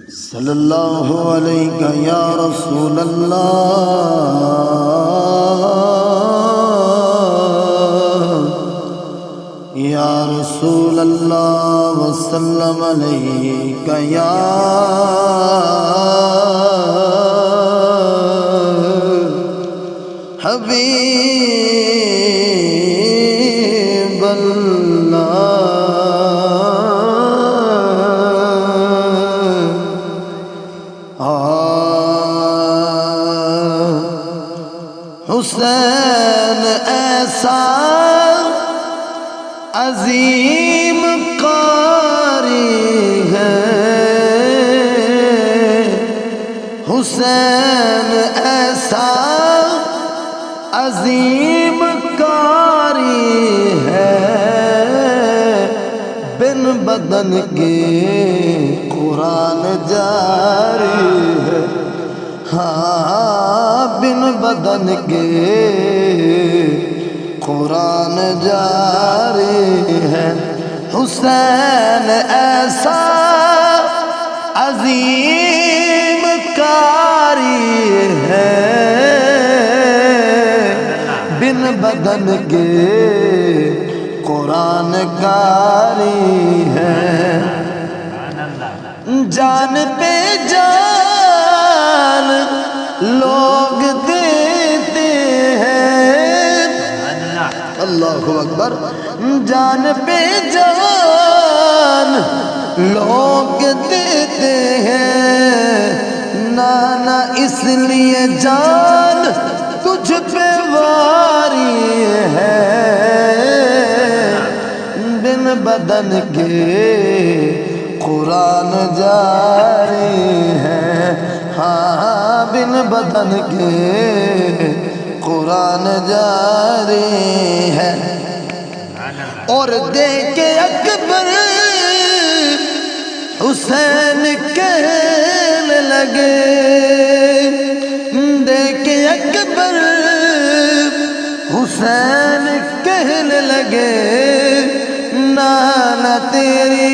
صلی اللہ علیہ یا رسول اللہ یا رسول اللہ وسلم علیہ یا حبیب اللہ حسین ایسا عظیم قاری ہے، حسین ایسا عظیم قاری ہے، بن بدن کے قرآن جاری ہے، ہاں بن بدن کے قرآن جاری ہے، حسین ایسا عظیم قاری ہے، بن بدن کے قرآن قاری ہے، جان پہ جان لوگ دیتے ہیں، اللہ اکبر، جان پہ جان لوگ دیتے ہیں، نانا اس لیے جان تجھ پہ واری ہے، بن بدن کے قرآن جاری ہے، ہاں بن بدن کے قرآن جاری ہے، اور دیکھ اکبر حسین کہنے لگے، دیکھ اکبر حسین کہنے لگے، نانا تیری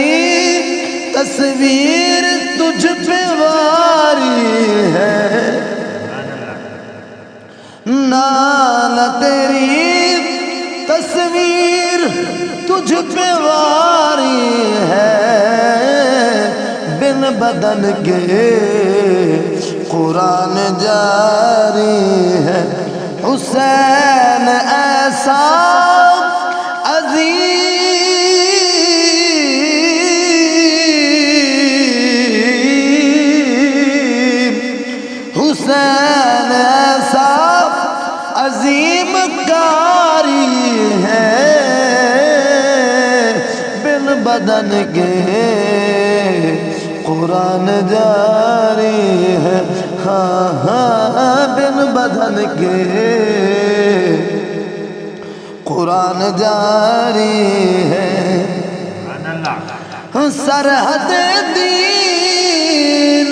تصویر تجھ پہ واری ہے، نانا تیری تصویر تجھ پہ واری ہے، بن بدن کے قرآن جاری ہے، حسین ایسا عظیم حسین ایسا عظیم قاری ہے، بن بدن کے قرآن جاری ہے، ہاں ہاں بن بدن کے قرآن جاری ہے، سرحد دین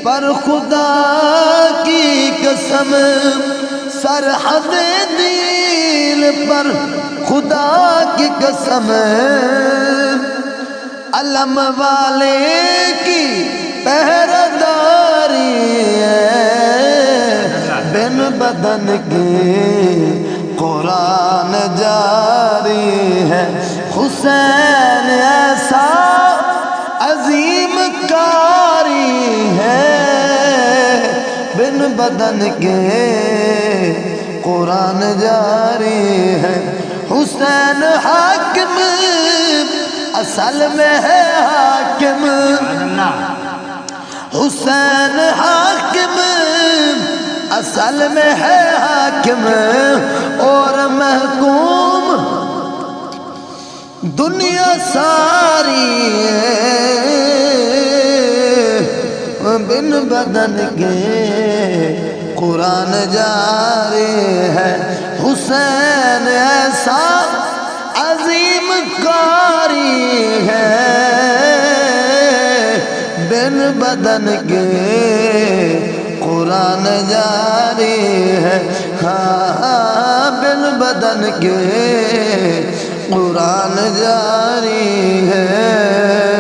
پر خدا کی قسم، سرحد دین پر خدا کی قسم، علم والے کی پہراداری ہے، بن بدن کے قرآن جاری ہے، حسین ایسا عظیم قاری ہے، بن بدن کے قرآن جاری ہے، حسین حاکم اصل میں ہے حاکم، حسین حاکم اصل میں ہے حاکم، اور محکوم دنیا ساری ہے، بن بدن کے قرآن جاری ہے، حسین ایسا عظیم قاری ہے، بن بدن کے قرآن جاری ہے، ہاں بن بدن کے قرآن جاری ہے۔